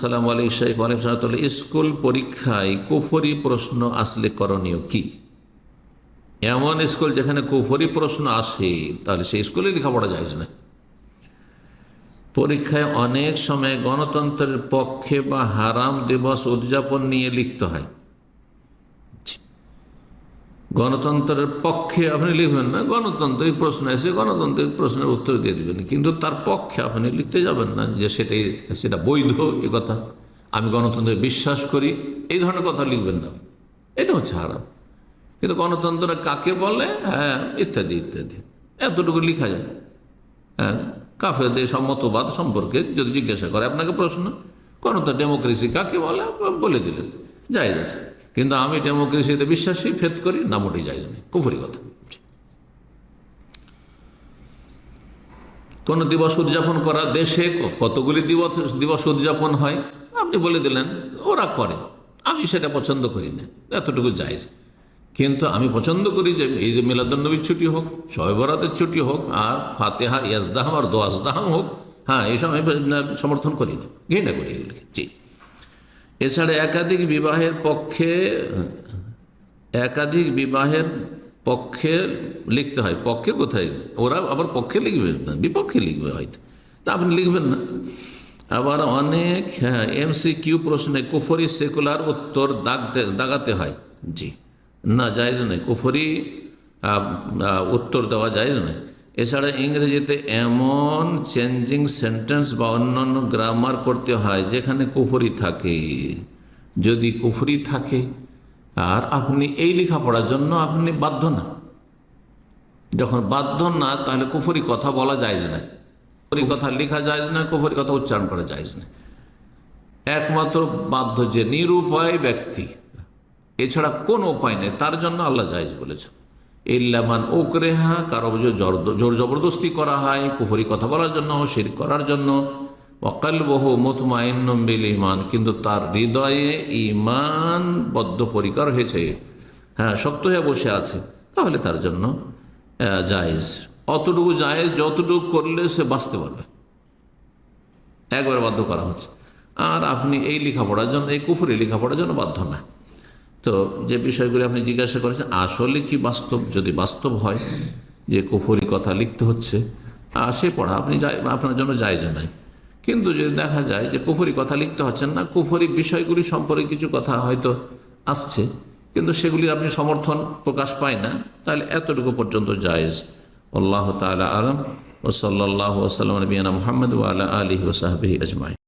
আসসালামু আলাইকুম শাইখ ওয়ালাইকুম আসসালাম। স্কুল পরীক্ষায় কুফরি প্রশ্ন আসলে করণীয় কি? এমন স্কুল যেখানে কুফরি প্রশ্ন আসে তাহলে সেই স্কুলে লেখাপড়া যায় না। পরীক্ষায় অনেক সময় গণতন্ত্রের পক্ষে বা হারাম দিবস উদযাপন নিয়ে লিখতে হয়। গণতন্ত্রের পক্ষে আপনি লিখবেন না, গণতান্ত্রিক প্রশ্ন এসে গণতান্ত্রিক প্রশ্নের উত্তর দিয়ে দেবেন, কিন্তু তার পক্ষে আপনি লিখতে যাবেন না যে সেটা বৈধ। এ কথা আমি গণতন্ত্রে বিশ্বাস করি, এই ধরনের কথা লিখবেন না, এটা হচ্ছে হারাম। কিন্তু গণতন্ত্র কাকে বলে, হ্যাঁ, ইত্যাদি ইত্যাদি এতটুকু লিখা যায়। হ্যাঁ, কাফেরদের মতবাদ সম্পর্কে যদি জিজ্ঞাসা করে আপনাকে প্রশ্ন, গণতন্ত্র ডেমোক্রেসি কাকে বলে বলে দিলেন, জায়েজ আছে। কিন্তু আমি ডেমোক্রেসিতে বিশ্বাসী, ফেদ করি না, মোটেই জায়েজ নেই, কুফরি কথা। কোন দিবস উদযাপন করা, দেশে কতগুলি দিবস উদযাপন হয়, আপনি বলে দিলেন ওরা করে, আমি সেটা পছন্দ করি না, এতটুকু জায়েজ। কিন্তু আমি পছন্দ করি যে এই যে মিলাদুন্নবীর ছুটি হোক, শবে বরাতের ছুটি হোক, আর ফাতেহা ইয়াজদাহাম আর দোয়াজদাহাম হোক, হ্যাঁ, এইসব আমি সমর্থন করি না, ঘৃণা করি এগুলিকে। জি, এছাড়া একাধিক বিবাহের পক্ষে লিখতে হয়। পক্ষে কোথায়? ওরা আবার পক্ষে লিখবে না, বিপক্ষে লিখবে হয়তো, তা আপনি লিখবেন না। আবার অনেক MCQ প্রশ্নে কুফরি সেকুলার উত্তর দাগাতে হয়। জি না, জায়েজ নয়, কুফরি উত্তর দেওয়া জায়েজ নয়। এছাড়া ইংরেজিতে এমন চেঞ্জিং সেন্টেন্স বা অন্যান্য গ্রামার করতে হয় যেখানে কুফরি থাকে। যদি কুফরি থাকে আর আপনি এই লেখাপড়ার জন্য আপনি বাধ্য না, যখন বাধ্য না, তাহলে কুফরি কথা বলা জায়েজ না, কুফরি কথা লেখা জায়েজ না, কুফরি কথা উচ্চারণ করা জায়েজ না। একমাত্র বাধ্য যে নিরুপায় ব্যক্তি, এছাড়া কোনো উপায় নেই, তার জন্য আল্লাহ জায়েজ বলেছে। ইল্লামান উকরেহা, কারো জোর জবরদস্তি করা হয় কুফরি কথা বলার জন্য, শিরক করার জন্য। ওয়াকালবহু মুতমাইন্নুম বিল ঈমান, কিন্তু তার হৃদয়ে ঈমান বদ্ধপরিকর হয়েছে, হ্যাঁ, শক্ত হয়ে বসে আছে, তাহলে তার জন্য জায়েজ। অতটুকু জায়েজ যতটুকু করলে সে বাঁচতে পারবে, একবারে বাধ্য করা হচ্ছে। আর আপনি এই লেখাপড়ার জন্য, এই কুফরি লেখাপড়ার জন্য বাধ্য না। তো যে বিষয়গুলি আপনি জিজ্ঞাসা করেছেন আসলে কি বাস্তব, যদি বাস্তব হয় যে কুফরি কথা লিখতে হচ্ছে, সে পড়া আপনার জন্য জায়েজ নাই। কিন্তু যদি দেখা যায় যে কুফরি কথা লিখতে হচ্ছেন না, কুফরি বিষয়গুলি সম্পর্কে কিছু কথা হয়তো আসছে, কিন্তু সেগুলি আপনি সমর্থন প্রকাশ পায় না, তাহলে এতটুকু পর্যন্ত জায়েজ। আল্লাহ তাআলা আ'লাম। ওয়া সাল্লাল্লাহু ওয়া সাল্লাম আলা নবিয়িনা মুহাম্মদ ওয়া আলা আলিহি ওয়া সাহবিহি আজমাইন।